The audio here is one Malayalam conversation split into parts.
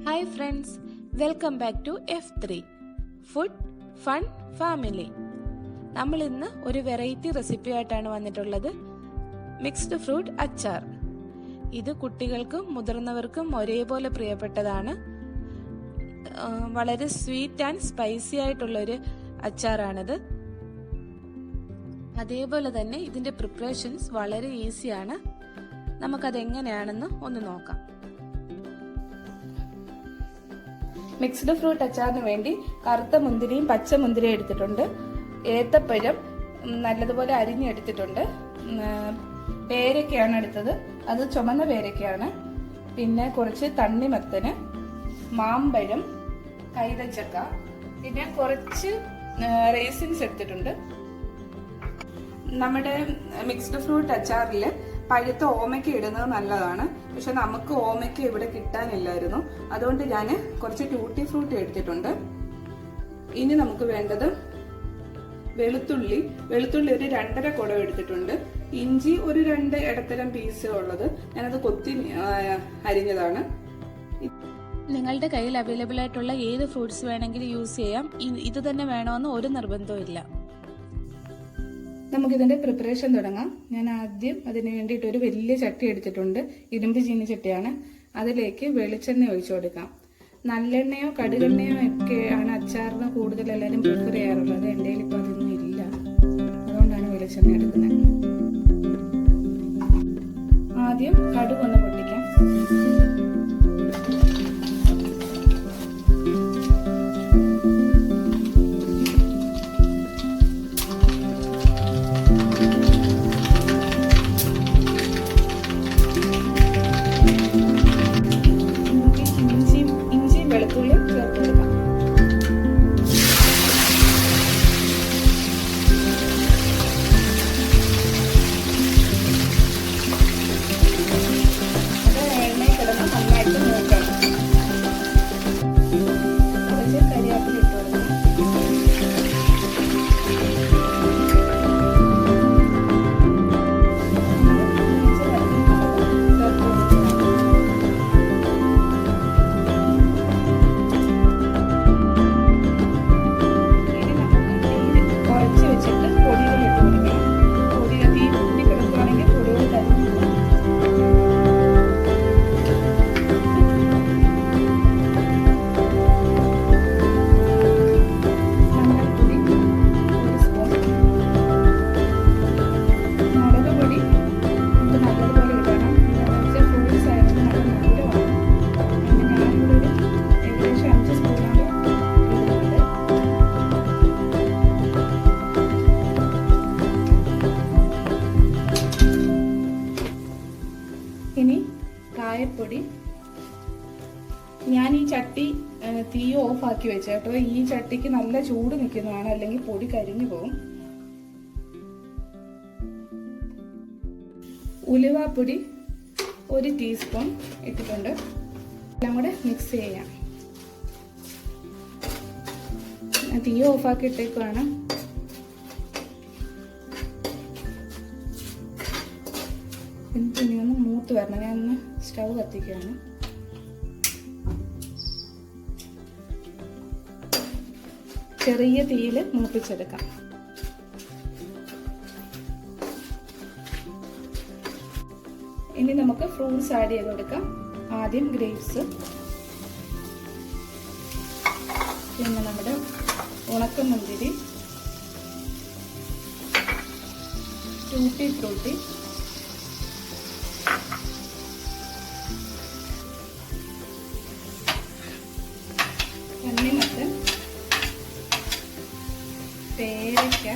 Hi friends, welcome back to F3 food fun family. നമ്മൾ ഇന്ന് ഒരു വെറൈറ്റി റെസിപ്പി ആയിട്ടാണ് വന്നിട്ടുള്ളത്. മിക്സ്ഡ് ഫ്രൂട്ട് അച്ചാർ. ഇത് കുട്ടികൾക്കും മുതിർന്നവർക്കും ഒരേപോലെ പ്രിയപ്പെട്ടതാണ്. വളരെ സ്വീറ്റ് ആൻഡ് സ്പൈസി ആയിട്ടുള്ളൊരു അച്ചാറാണിത്. അതേപോലെ തന്നെ ഇതിന്റെ പ്രിപ്പറേഷൻസ് വളരെ ഈസിയാണ്. നമുക്കതെങ്ങനെയാണെന്ന് ഒന്ന് നോക്കാം. മിക്സ്ഡ് ഫ്രൂട്ട് അച്ചാറിന് വേണ്ടി കറുത്ത മുന്തിരിയും പച്ച മുന്തിരിയും എടുത്തിട്ടുണ്ട്. ഏത്തപ്പഴം നല്ലതുപോലെ അരിഞ്ഞെടുത്തിട്ടുണ്ട്. പേരയ്ക്കയാണ് എടുത്തത്, അത് ചുമന്ന പേരയ്ക്കയാണ്. പിന്നെ കുറച്ച് തണ്ണിമത്തന്, മാമ്പഴം, കൈതച്ചക്ക, പിന്നെ കുറച്ച് റേസിൻസ് എടുത്തിട്ടുണ്ട്. നമ്മുടെ മിക്സ്ഡ് ഫ്രൂട്ട് അച്ചാറിൽ പഴുത്ത ഓമയ്ക്ക ഇടുന്നത് നല്ലതാണ്. പക്ഷെ നമുക്ക് ഓമയ്ക്ക ഇവിടെ കിട്ടാനില്ലായിരുന്നു, അതുകൊണ്ട് ഞാൻ കുറച്ച് ട്യൂട്ടി ഫ്രൂട്ട് എടുത്തിട്ടുണ്ട്. ഇനി നമുക്ക് വേണ്ടത് വെളുത്തുള്ളി ഒരു 2.5 കുടം എടുത്തിട്ടുണ്ട്. ഇഞ്ചി ഒരു 2 ഇടത്തരം പീസ് ഉള്ളത്, ഞാനത് കൊത്തി അരിഞ്ഞതാണ്. നിങ്ങളുടെ കയ്യിൽ അവൈലബിൾ ആയിട്ടുള്ള ഏത് ഫ്രൂട്ട്സ് വേണമെങ്കിലും യൂസ് ചെയ്യാം. ഇത് തന്നെ വേണമെന്ന് ഒരു നിർബന്ധവും ഇല്ല. നമുക്കിതിന്റെ പ്രിപ്പറേഷൻ തുടങ്ങാം. ഞാൻ ആദ്യം അതിന് വേണ്ടിയിട്ട് ഒരു വലിയ ചട്ടി എടുത്തിട്ടുണ്ട്. ഇരുമ്പ് ചീനിച്ചട്ടിയാണ്. അതിലേക്ക് വെളിച്ചെണ്ണ ഒഴിച്ചു കൊടുക്കാം. നല്ലെണ്ണയോ കടുകെണ്ണയോ ഒക്കെയാണ് അച്ചാറിന് കൂടുതൽ എല്ലാവരും പ്രിഫർ ചെയ്യാറുള്ളത്. എൻ്റെ കയ്യിൽ ഇപ്പം അതൊന്നും ഇല്ല, അതുകൊണ്ടാണ് വെളിച്ചെണ്ണ എടുക്കുന്നത്. ആദ്യം കടുക് ഒന്ന് പൊട്ടിക്കാം. ഇനി കായപ്പൊടി. ഞാൻ ഈ ചട്ടി തീ ഓഫ് ആക്കി വെച്ച കേട്ടോ. ഈ ചട്ടിക്ക് നല്ല ചൂട് നിൽക്കുന്നതാണ്, അല്ലെങ്കിൽ പൊടി കരിഞ്ഞു പോകും. ഉലുവാപ്പൊടി 1 ടീസ്പൂൺ ഇട്ടിട്ടുണ്ട്. എല്ലാം കൂടെ മിക്സ് ചെയ്യാം. തീ ഓഫ് ആക്കി ഇട്ടേക്കുവാണ്. ഇനി ഒന്ന് മൂത്ത് വരണം. ഞാനൊന്ന് സ്റ്റൗ കത്തിക്കുകയാണ്. ചെറിയ തീയിൽ മൂപ്പിച്ചെടുക്കാം. ഇനി നമുക്ക് ഫ്രൂട്ട്സ് ആഡ് ചെയ്ത് കൊടുക്കാം. ആദ്യം ഗ്രേപ്സ്, പിന്നെ നമ്മുടെ ഉണക്കമുന്തിരി, ട്യൂട്ടി ഫ്രൂട്ടി, തണ്ണിമത്തൻ, പേരയ്ക്ക,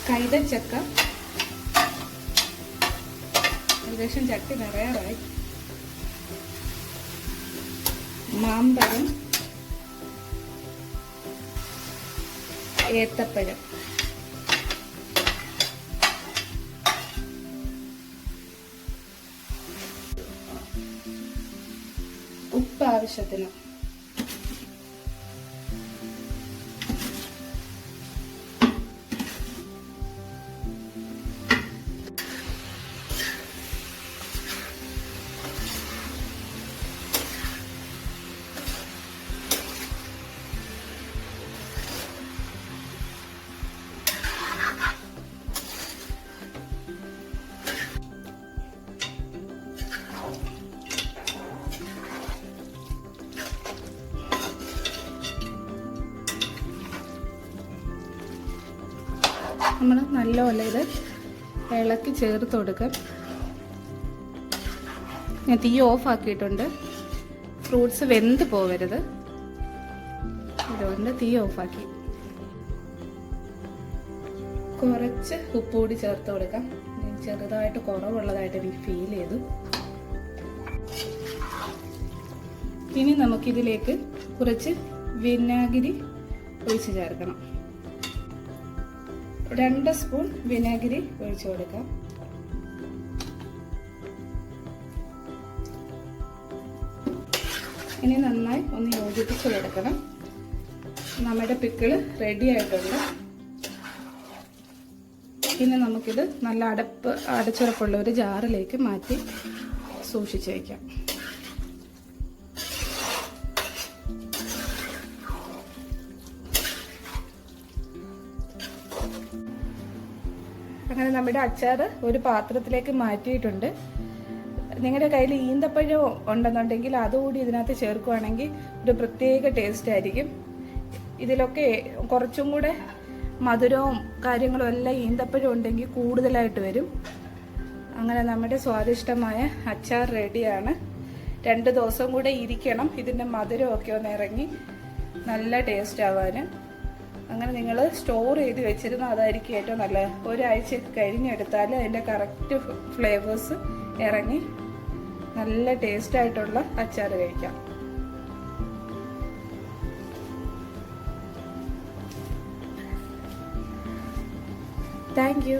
കൈതച്ചക്ക. ഏകദേശം ചട്ടി നിറയാറായി. മാമ്പഴം, ഏത്തപ്പഴം, ഉപ്പ് ആവശ്യത്തിന്. നമ്മൾ നല്ലപോലെ ഇത് ഇളക്കി ചേർത്ത് കൊടുക്കാം. ഞാൻ തീ ഓഫ് ആക്കിയിട്ടുണ്ട്. ഫ്രൂട്ട്സ് വെന്ത് പോവരുത്, അതുകൊണ്ട് തീ ഓഫാക്കി. കുറച്ച് ഉപ്പ് കൂടി ചേർത്ത് കൊടുക്കാം. ചെറുതായിട്ട് കുറവുള്ളതായിട്ട് എനിക്ക് ഫീൽ ചെയ്തു. ഇനി നമുക്കിതിലേക്ക് കുറച്ച് വിനാഗിരി ഒഴിച്ച് ചേർക്കണം. 2 സ്പൂൺ വിനാഗിരി ഒഴിച്ചു കൊടുക്കാം. ഇനി നന്നായി ഒന്ന് യോജിപ്പിച്ച് കൊടുക്കണം. നമ്മുടെ പിക്കിള് റെഡി ആയിട്ടുണ്ട്. ഇനി നമുക്കിത് നല്ല അടച്ചുറപ്പുള്ള ഒരു ജാറിലേക്ക് മാറ്റി സൂക്ഷിച്ച് വയ്ക്കാം. അങ്ങനെ നമ്മുടെ അച്ചാർ ഒരു പാത്രത്തിലേക്ക് മാറ്റിയിട്ടുണ്ട്. നിങ്ങളുടെ കയ്യിൽ ഈന്തപ്പഴം ഉണ്ടെന്നുണ്ടെങ്കിൽ അതുകൂടി ഇതിനകത്ത് ചേർക്കുകയാണെങ്കിൽ ഒരു പ്രത്യേക ടേസ്റ്റ് ആയിരിക്കും. ഇതിലൊക്കെ കുറച്ചും കൂടെ മധുരവും കാര്യങ്ങളും എല്ലാം ഈന്തപ്പഴം ഉണ്ടെങ്കിൽ കൂടുതലായിട്ട് വരും. അങ്ങനെ നമ്മുടെ സ്വാദിഷ്ടമായ അച്ചാർ റെഡിയാണ്. 2 ദിവസം കൂടെ ഇരിക്കണം, ഇതിൻ്റെ മധുരമൊക്കെ ഒന്ന് ഇറങ്ങി നല്ല ടേസ്റ്റ് ആവാൻ. അങ്ങനെ നിങ്ങൾ സ്റ്റോർ ചെയ്ത് വെച്ചിരുന്ന അതായിരിക്കും ഏറ്റവും നല്ലത്. ഒരാഴ്ച കഴിഞ്ഞെടുത്താൽ അതിൻ്റെ കറക്റ്റ് ഫ്ലേവേഴ്സ് ഇറങ്ങി നല്ല ടേസ്റ്റായിട്ടുള്ള അച്ചാർ കഴിക്കാം. Thank you.